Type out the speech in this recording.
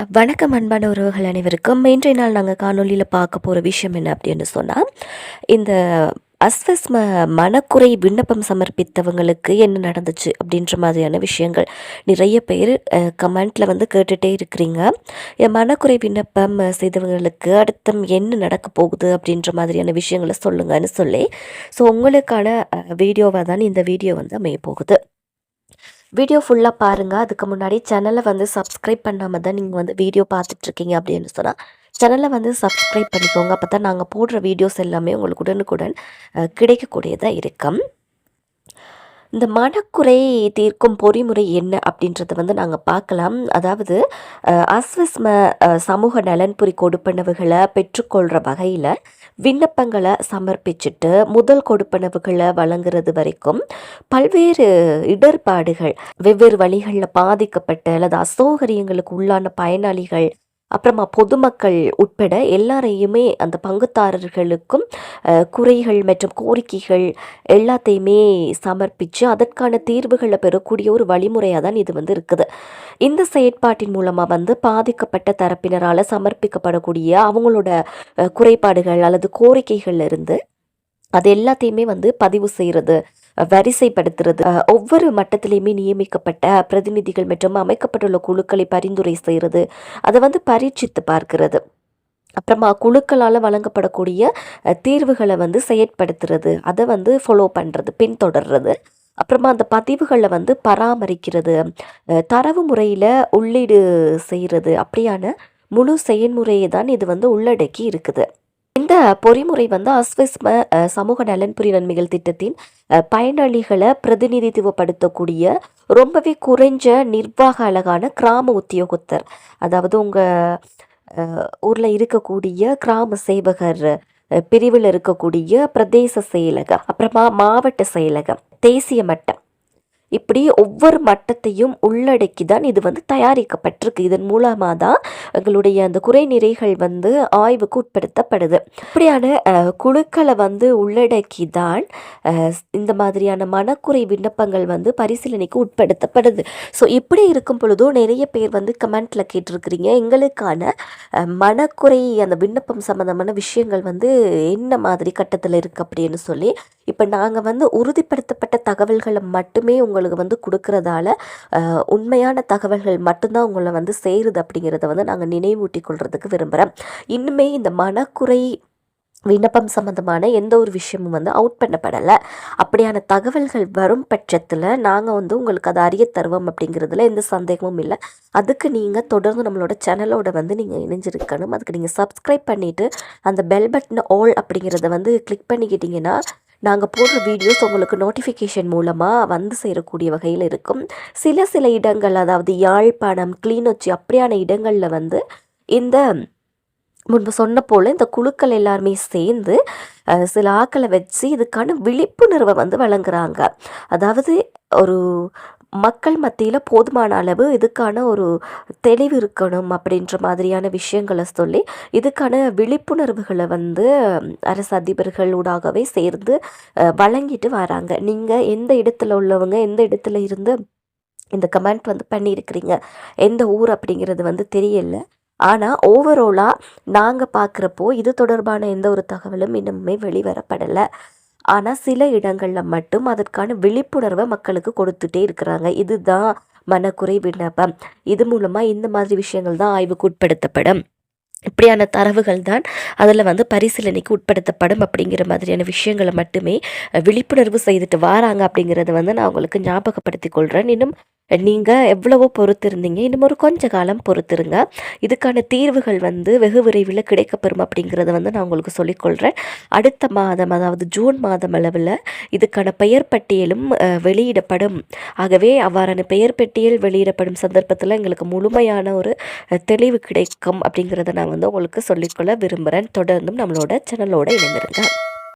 வணக்கம் அன்பான உறவுகள் அனைவருக்கும். இன்றைய நாள் நாங்கள் காணொலியில் பார்க்க போகிற விஷயம் என்ன அப்படின்னு சொன்னால், இந்த அஸ்வஸ்ம மனக்குறை விண்ணப்பம் சமர்ப்பித்தவங்களுக்கு என்ன நடந்துச்சு அப்படின்ற மாதிரியான விஷயங்கள் நிறைய பேர் கமெண்ட்டில் வந்து கேட்டுகிட்டே இருக்கிறீங்க. மனக்குறை விண்ணப்பம் செய்தவங்களுக்கு அடுத்தம் என்ன நடக்க போகுது அப்படின்ற மாதிரியான விஷயங்களை சொல்லுங்கன்னு சொல்லி, ஸோ உங்களுக்கான வீடியோவாக தான் இந்த வீடியோ வந்து அமைய போகுது. வீடியோ ஃபுல்லாக பாருங்கள். அதுக்கு முன்னாடி சேனலை வந்து சப்ஸ்கிரைப் பண்ணாமல் தான் நீங்கள் வந்து வீடியோ பார்த்துட்ருக்கீங்க அப்படின்னு சொன்னால் சேனலை வந்து சப்ஸ்கிரைப் பண்ணிக்கோங்க. அப்போ தான் நாங்கள் போடுற வீடியோஸ் எல்லாமே உங்களுக்கு உடனுக்குடன் கிடைக்கக்கூடியதாக இருக்கும். இந்த மனக்குறை தீர்க்கும் பொறிமுறை என்ன அப்படின்றத வந்து நாங்கள் பார்க்கலாம். அதாவது அஸ்வஸ்ம சமூக நலன்புரி கொடுப்பனவுகளை பெற்றுக்கொள்கிற வகையில் விண்ணப்பங்களை சமர்ப்பிச்சுட்டு முதல் கொடுப்பனவுகளை வழங்குறது வரைக்கும் பல்வேறு இடர்பாடுகள், வெவ்வேறு வழிகளில் பாதிக்கப்பட்ட அல்லது அசௌகரியங்களுக்கு உள்ளான பயனாளிகள், அப்புறமா பொதுமக்கள் உட்பட எல்லாரையுமே அந்த பங்குதாரர்களுக்கும் குறைகள் மற்றும் கோரிக்கைகள் எல்லாத்தையுமே சமர்ப்பித்து அதற்கான தீர்வுகளை பெறக்கூடிய ஒரு வழிமுறையாக தான் இது வந்து இருக்குது. இந்த செயற்பாட்டின் மூலமாக வந்து பாதிக்கப்பட்ட தரப்பினரால் சமர்ப்பிக்கப்படக்கூடிய அவங்களோட குறைபாடுகள் அல்லது கோரிக்கைகள்ல இருந்து அது எல்லாத்தையுமே வந்து பதிவு செய்கிறது, வரிசைப்படுத்துறது, ஒவ்வொரு மட்டத்திலையுமே நியமிக்கப்பட்ட பிரதிநிதிகள் மற்றும் அமைக்கப்பட்டுள்ள குழுக்களை பரிந்துரை செய்கிறது, அதை வந்து பரீட்சித்து பார்க்கிறது, அப்புறமா குழுக்களால் வழங்கப்படக்கூடிய தீர்வுகளை வந்து செயற்படுத்துறது, அதை வந்து ஃபாலோ பண்ணுறது, பின்தொடர்றது, அப்புறமா அந்த பதிவுகளை வந்து பராமரிக்கிறது, தரவு முறையில் உள்ளீடு செய்கிறது, அப்படியான முழு செயல்முறையை தான் இது வந்து உள்ளடக்கி இருக்குது. இந்த பொறிமுறை வந்து அஸ்வஸ்ம சமூக நலன்புரி நன்மைகள் திட்டத்தின் பயனாளிகளை பிரதிநிதித்துவப்படுத்தக்கூடிய ரொம்பவே குறைஞ்ச நிர்வாக அழகான கிராம உத்தியோகத்தர், அதாவது உங்கள் ஊரில் இருக்கக்கூடிய கிராம சேவகர் பிரிவில் இருக்கக்கூடிய பிரதேச செயலகம், அப்புறமா மாவட்ட செயலகம், தேசிய மட்டம், இப்படி ஒவ்வொரு மட்டத்தையும் உள்ளடக்கி தான் இது வந்து தயாரிக்கப்பட்டிருக்கு. இதன் மூலமாக தான் எங்களுடைய அந்த குறைநிறைகள் வந்து ஆய்வுக்கு உட்படுத்தப்படுது. இப்படியான குழுக்களை வந்து உள்ளடக்கி தான் இந்த மாதிரியான மனக்குறை விண்ணப்பங்கள் வந்து பரிசீலனைக்கு உட்படுத்தப்படுது. ஸோ இப்படி இருக்கும் பொழுதும் நிறைய பேர் வந்து கமெண்ட்டில் கேட்டிருக்கிறீங்க, எங்களுக்கான மனக்குறை அந்த விண்ணப்பம் சம்மந்தமான விஷயங்கள் வந்து என்ன மாதிரி கட்டத்தில் இருக்குது அப்படின்னு சொல்லி. இப்போ நாங்கள் வந்து உறுதிப்படுத்தப்பட்ட தகவல்களை மட்டுமே உங்களுக்கு வந்து கொடுக்கறதால உண்மையான தகவல்கள் மட்டும்தான் உங்களை வந்து சேருது அப்படிங்கிறத வந்து நாங்கள் நினைவூட்டி கொள்றதுக்கு விரும்புகிறேன். இன்னுமே இந்த மனக்குறை விண்ணப்பம் சம்மந்தமான எந்த ஒரு விஷயமும் வந்து அவுட் பண்ணப்படலை. அப்படியான தகவல்கள் வரும் பட்சத்தில் நாங்கள் வந்து உங்களுக்கு அதை அறிய தருவோம் அப்படிங்கிறதுல எந்த சந்தேகமும் இல்லை. அதுக்கு நீங்கள் தொடர்ந்து நம்மளோட சேனலோட வந்து நீங்கள் இணைஞ்சிருக்கணும். அதுக்கு நீங்கள் சப்ஸ்கிரைப் பண்ணிவிட்டு அந்த பெல் பட்டன் ஆல் அப்படிங்கிறத வந்து கிளிக் பண்ணிக்கிட்டிங்கன்னா நாங்கள் போடுற வீடியோஸ் உங்களுக்கு நோட்டிஃபிகேஷன் மூலமாக வந்து சேரக்கூடிய வகையில் இருக்கும். சில இடங்கள், அதாவது யாழ்ப்பாணம், கிளிநொச்சி அப்படியான இடங்களில் வந்து இந்த முன்பு சொன்ன போல் இந்த குழுக்கள் எல்லாருமே சேர்ந்து சில ஆக்களை வச்சு இதுக்கான விழிப்புணர்வை வந்து வழங்குறாங்க. அதாவது ஒரு மக்கள் மத்தியில் போதுமான அளவு இதுக்கான ஒரு தெளிவு இருக்கணும் அப்படின்ற மாதிரியான விஷயங்களை சொல்லி இதுக்கான விழிப்புணர்வுகளை வந்து அரசு அதிபர்கள் ஊடாகவே சேர்ந்து வழங்கிட்டு வராங்க. நீங்கள் எந்த இடத்துல உள்ளவங்க, எந்த இடத்துல இருந்து இந்த கமெண்ட் வந்து பண்ணியிருக்கிறீங்க, எந்த ஊர் அப்படிங்கிறது வந்து தெரியல. ஆனால் ஓவராலாக நாங்கள் பார்க்குறப்போ இது தொடர்பான எந்த ஒரு தகவலும் இன்னுமே வெளிவரப்படலை. ஆனால் சில இடங்களில் மட்டும் அதற்கான விழிப்புணர்வை மக்களுக்கு கொடுத்துட்டே இருக்கிறாங்க. இதுதான் மனக்குறை விண்ணப்பம், இது மூலமாக இந்த மாதிரி விஷயங்கள் தான் ஆய்வுக்கு உட்படுத்தப்படும், இப்படியான தரவுகள் தான் அதில் வந்து பரிசீலனைக்கு உட்படுத்தப்படும் அப்படிங்கிற மாதிரியான விஷயங்களை மட்டுமே விழிப்புணர்வு செய்துட்டு வராங்க அப்படிங்கிறத வந்து நான் உங்களுக்கு ஞாபகப்படுத்தி கொள்கிறேன். இன்னும் நீங்கள் எவ்வளவோ பொறுத்திருந்தீங்க, இன்னும் ஒரு கொஞ்ச காலம் பொறுத்திருங்க. இதுக்கான தீர்வுகள் வந்து வெகு விரைவில் கிடைக்கப்பெறும் அப்படிங்கிறத வந்து நான் உங்களுக்கு சொல்லிக்கொள்கிறேன். அடுத்த மாதம், அதாவது ஜூன் மாதம் அளவில் இதுக்கான பெயர் பட்டியலும் வெளியிடப்படும். ஆகவே அவ்வாறான பெயர் பட்டியல் வெளியிடப்படும் சந்தர்ப்பத்தில் எங்களுக்கு முழுமையான ஒரு தெளிவு கிடைக்கும் அப்படிங்கிறத நான் வந்து உங்களுக்கு சொல்லிக்கொள்ள விரும்புகிறேன். தொடர்ந்தும் நம்மளோட சேனலோட இணைந்திருங்க.